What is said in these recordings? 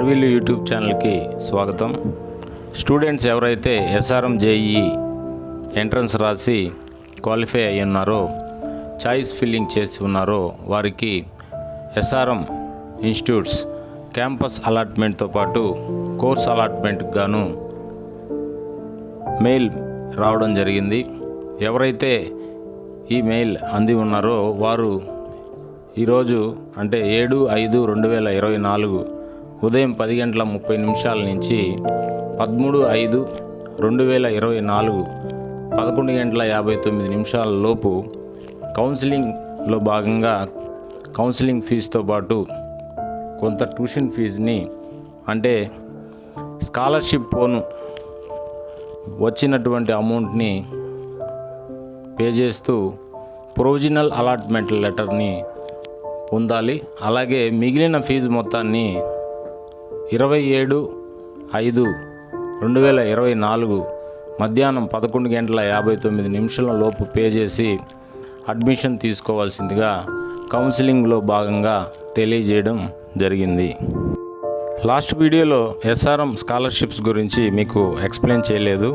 ఆర్వీలు YouTube ఛానల్కి స్వాగతం. Students ఎవరైతే ఎస్ఆర్ఎం జేఈఈ ఎంట్రన్స్ రాసి క్వాలిఫై అయ్యి ఉన్నారో, చాయిస్ ఫిల్లింగ్ చేసి ఉన్నారో వారికి ఎస్ఆర్ఎం ఇన్స్టిట్యూట్స్ క్యాంపస్ అలాట్మెంట్తో పాటు కోర్స్ అలాట్మెంట్కి గాను మెయిల్ రావడం జరిగింది. ఎవరైతే ఈ మెయిల్ అంది ఉన్నారో వారు ఈరోజు అంటే 7/5/2024 ఉదయం 10:30 నుంచి 13/5/2024 11:59 లోపు కౌన్సిలింగ్లో భాగంగా కౌన్సిలింగ్ ఫీజుతో పాటు కొంత ట్యూషన్ ఫీజుని అంటే స్కాలర్షిప్ పోను వచ్చినటువంటి అమౌంట్ని పే చేస్తూ ప్రొవిజనల్ అలాట్మెంట్ లెటర్ని పొందాలి. అలాగే మిగిలిన ఫీజు మొత్తాన్ని 27/5/2024 మధ్యాహ్నం 11:59 లోపు పే చేసి అడ్మిషన్ తీసుకోవాల్సిందిగా కౌన్సిలింగ్లో భాగంగా తెలియజేయడం జరిగింది. లాస్ట్ వీడియోలో ఎస్ఆర్ఎం స్కాలర్షిప్స్ గురించి మీకు ఎక్స్ప్లెయిన్ చేయలేదు.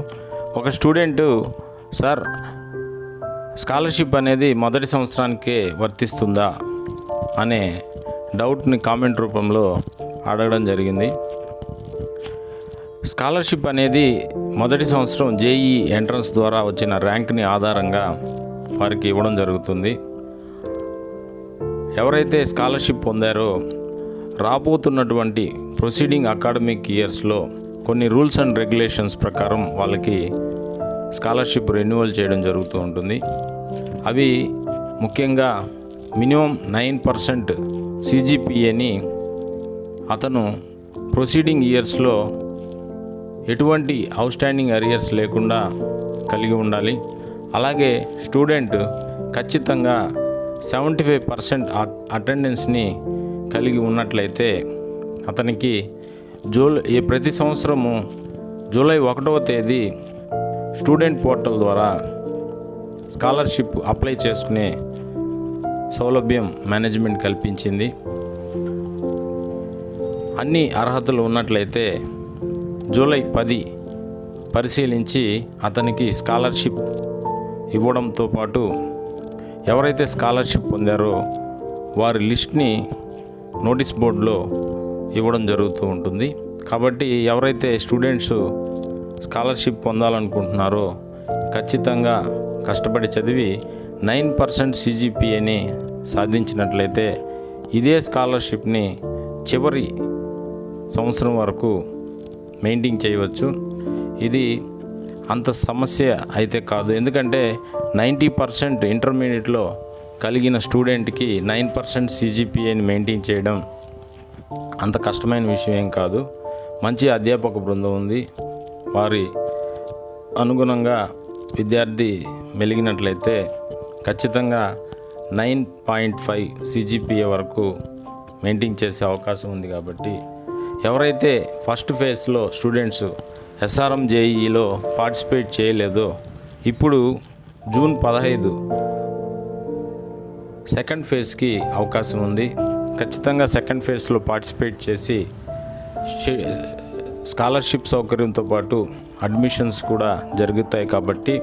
ఒక స్టూడెంటు సార్ స్కాలర్షిప్ అనేది మొదటి సంవత్సరానికే వర్తిస్తుందా అనే డౌట్ని కామెంట్ రూపంలో అడగడం జరిగింది. స్కాలర్షిప్ అనేది మొదటి సంవత్సరం జేఈఈ ఎంట్రన్స్ ద్వారా వచ్చిన ర్యాంక్ని ఆధారంగా వారికి ఇవ్వడం జరుగుతుంది. ఎవరైతే స్కాలర్షిప్ పొందారో రాబోతున్నటువంటి ప్రొసీడింగ్ అకాడమిక్ ఇయర్స్లో కొన్ని రూల్స్ అండ్ రెగ్యులేషన్స్ ప్రకారం వాళ్ళకి స్కాలర్షిప్ రెన్యువల్ చేయడం జరుగుతూ ఉంటుంది. అవి ముఖ్యంగా మినిమం 9% CGPAని అతను ప్రొసీడింగ్ ఇయర్స్లో ఎటువంటి అవుట్స్టాండింగ్ అరియర్స్ లేకుండా కలిగి ఉండాలి. అలాగే స్టూడెంట్ ఖచ్చితంగా 75% అటెండెన్స్ని కలిగి ఉన్నట్లయితే అతనికి ప్రతి సంవత్సరము జూలై 1వ తేదీ స్టూడెంట్ పోర్టల్ ద్వారా స్కాలర్షిప్ అప్లై చేసుకునే సౌలభ్యం మేనేజ్మెంట్ కల్పించింది. అన్ని అర్హతలు ఉన్నట్లయితే జూలై 10 పరిశీలించి అతనికి స్కాలర్షిప్ ఇవ్వడంతో పాటు ఎవరైతే స్కాలర్షిప్ పొందారో వారి లిస్ట్ని నోటీస్ బోర్డులో ఇవ్వడం జరుగుతూ ఉంటుంది. కాబట్టి ఎవరైతే స్టూడెంట్స్ స్కాలర్షిప్ పొందాలనుకుంటున్నారో ఖచ్చితంగా కష్టపడి చదివి 9% CGPAని సాధించినట్లయితే ఇదే స్కాలర్షిప్ని చివరి సంవత్సరం వరకు మెయింటైన్ చేయవచ్చు. ఇది అంత సమస్య అయితే కాదు. ఎందుకంటే 90% ఇంటర్మీడియట్లో కలిగిన స్టూడెంట్కి 9% CGPAని మెయింటైన్ చేయడం అంత కష్టమైన విషయం ఏం కాదు. మంచి అధ్యాపక బృందం ఉంది. వారి అనుగుణంగా విద్యార్థి మెలిగినట్లయితే ఖచ్చితంగా 9.5 CGPA వరకు మెయింటైన్ చేసే అవకాశం ఉంది. కాబట్టి ఎవరైతే ఫస్ట్ ఫేజ్లో స్టూడెంట్స్ ఎస్ఆర్ఎం జేఈఈలో పార్టిసిపేట్ చేయలేదో ఇప్పుడు జూన్ 15 సెకండ్ ఫేజ్కి అవకాశం ఉంది. ఖచ్చితంగా సెకండ్ ఫేజ్లో పార్టిసిపేట్ చేసి స్కాలర్షిప్ సౌకర్యంతో పాటు అడ్మిషన్స్ కూడా జరుగుతాయి. కాబట్టి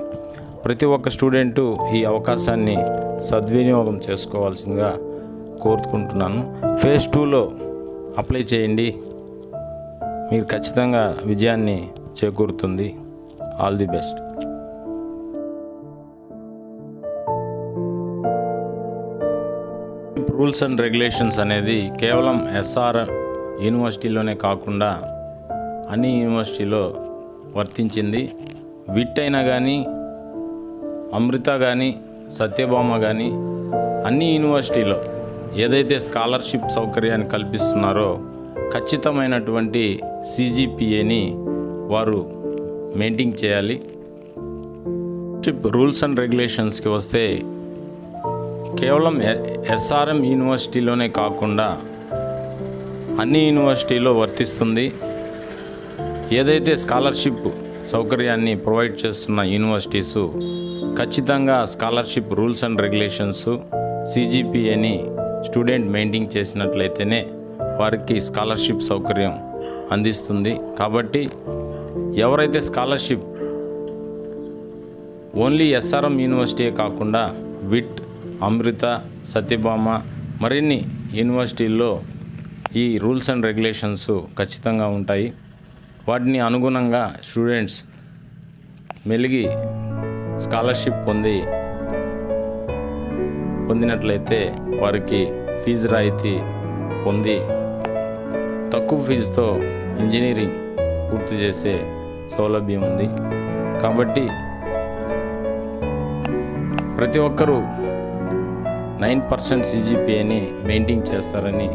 ప్రతి ఒక్క స్టూడెంటు ఈ అవకాశాన్ని సద్వినియోగం చేసుకోవాల్సిందిగా కోరుకుంటున్నాను. ఫేజ్ 2లో అప్లై చేయండి. మీరు ఖచ్చితంగా విజయాన్ని చేకూరుతుంది. All the best. Rules and regulations అనేది కేవలం ఎస్ఆర్ఎం యూనివర్సిటీలోనే కాకుండా అన్ని యూనివర్సిటీలో వర్తించింది. విట్ అయినా కానీ, అమృత కానీ, సత్యభామ కానీ అన్ని యూనివర్సిటీలో ఏదైతే స్కాలర్షిప్ సౌకర్యాన్ని కల్పిస్తున్నారో ఖచ్చితమైనటువంటి CGPAని వారు మెయింటైన్ చేయాలి. రూల్స్ అండ్ రెగ్యులేషన్స్కి వస్తే కేవలం ఎస్ఆర్ఎం యూనివర్సిటీలోనే కాకుండా అన్ని యూనివర్సిటీలో వర్తిస్తుంది. ఏదైతే స్కాలర్షిప్ సౌకర్యాన్ని ప్రొవైడ్ చేస్తున్న యూనివర్సిటీసు ఖచ్చితంగా స్కాలర్షిప్ రూల్స్ అండ్ రెగ్యులేషన్స్ CGPAని స్టూడెంట్ మెయింటైన్ చేసినట్లయితేనే వారికి స్కాలర్షిప్ సౌకర్యం అందిస్తుంది. కాబట్టి ఎవరైతే స్కాలర్షిప్ ఓన్లీ ఎస్ఆర్ఎం యూనివర్సిటీయే కాకుండా విట్, అమృత, సత్యభామ మరిన్ని యూనివర్సిటీల్లో ఈ రూల్స్ అండ్ రెగ్యులేషన్స్ ఖచ్చితంగా ఉంటాయి. వాటిని అనుగుణంగా స్టూడెంట్స్ మెలిగి స్కాలర్షిప్ పొందినట్లయితే వారికి ఫీజు రాయితీ పొంది తక్కువ ఫీజుతో ఇంజనీరింగ్ పూర్తి చేసే సౌలభ్యం ఉంది. కాబట్టి ప్రతి ఒక్కరూ 9% CGPAని మెయింటైన్ చేస్తారని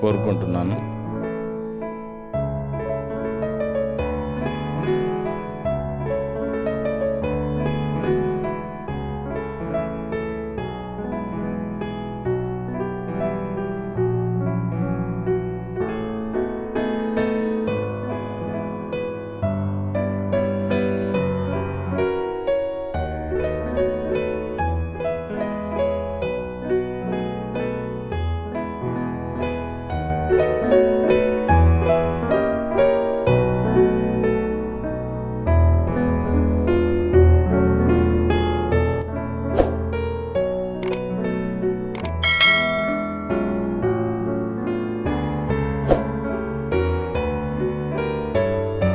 కోరుకుంటున్నాను.